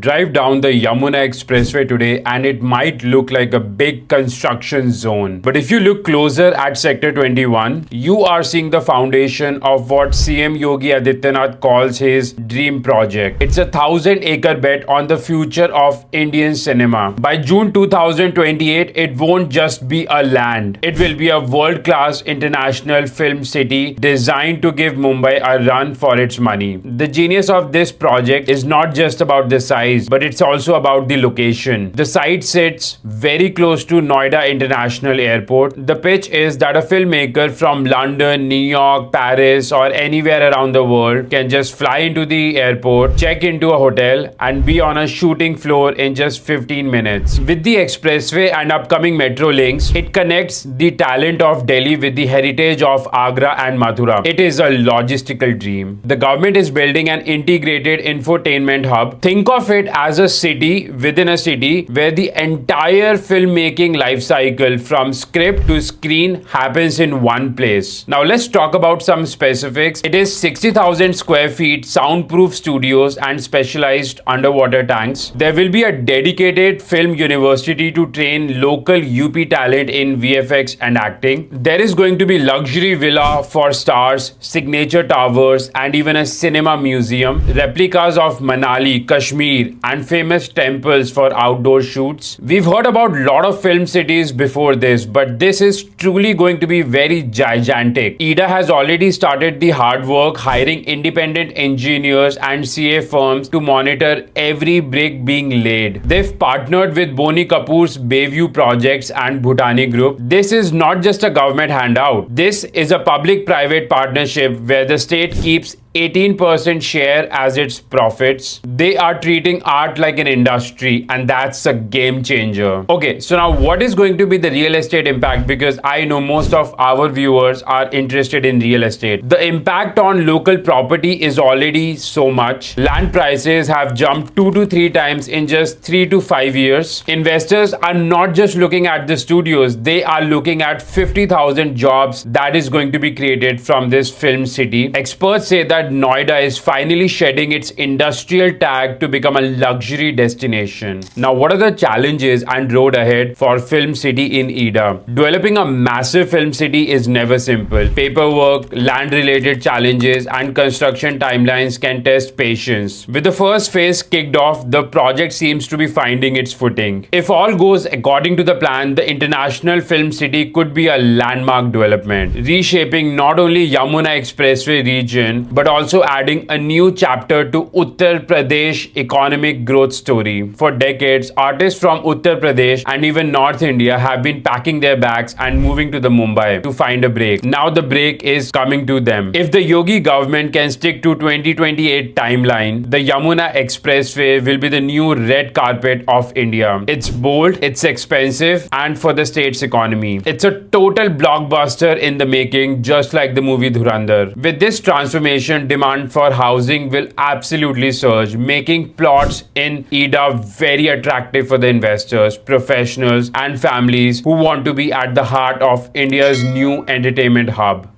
drive down the Yamuna Expressway today and it might look like a big construction zone. But if you look closer at Sector 21, you are seeing the foundation of what CM Yogi Adityanath calls his dream project. It's a 1,000-acre bet on the future of Indian cinema. By June 2028, it won't just be a land. It will be a world-class international film city designed to give Mumbai a run for its money. The genius of this project is not just about the size, but it's also about the location. The site sits very close to Noida International Airport. The pitch is that a filmmaker from London, New York, Paris, or anywhere around the world can just fly into the airport, check into a hotel, and be on a shooting floor in just 15 minutes. With the expressway and upcoming metro links, it connects the talent of Delhi with the heritage of Agra and Mathura. It is a logistical dream. The government is building an integrated infotainment hub. Think of it as a city within a city where the entire filmmaking life cycle from script to screen happens in one place. Now let's talk about some specifics. It is 60,000 square feet, soundproof studios and specialized underwater tanks. There will be a dedicated film university to train local UP talent in VFX and acting. There is going to be luxury villa for stars, signature towers, and even a cinema museum, replicas of Manali, Kashmir, and famous temples for outdoor shoots. We've heard about a lot of film cities before this, but this is truly going to be very gigantic. IDA has already started the hard work, hiring independent engineers and CA firms to monitor every brick being laid. They've partnered with Boni Kapoor's Bayview Projects and Bhutani Group. This is not just a government handout. This is a public-private partnership where the state keeps 18% share as its profits. They are treating art like an industry, and that's a game changer. Okay, so now what is going to be the real estate impact? Because I know most of our viewers are interested in real estate. The impact on local property is already so much. Land prices have jumped 2 to 3 times in just 3 to 5 years. Investors are not just looking at the studios, they are looking at 50,000 jobs that is going to be created from this film city. Experts say that Noida is finally shedding its industrial tag to become a luxury destination. Now, what are the challenges and road ahead for Film City in IDA? Developing a massive film city is never simple. Paperwork, land-related challenges, and construction timelines can test patience. With the first phase kicked off, the project seems to be finding its footing. If all goes according to the plan, the International Film City could be a landmark development, reshaping not only Yamuna Expressway region, but also adding a new chapter to Uttar Pradesh economic growth story. For decades, artists from Uttar Pradesh and even North India have been packing their bags and moving to the Mumbai to find a break. Now the break is coming to them. If the Yogi government can stick to 2028 timeline, the Yamuna Expressway will be the new red carpet of India. It's bold, it's expensive, and for the state's economy. It's a total blockbuster in the making, just like the movie Dhurandhar. With this transformation, demand for housing will absolutely surge, making plots in IDA very attractive for the investors, professionals, and families who want to be at the heart of India's new entertainment hub.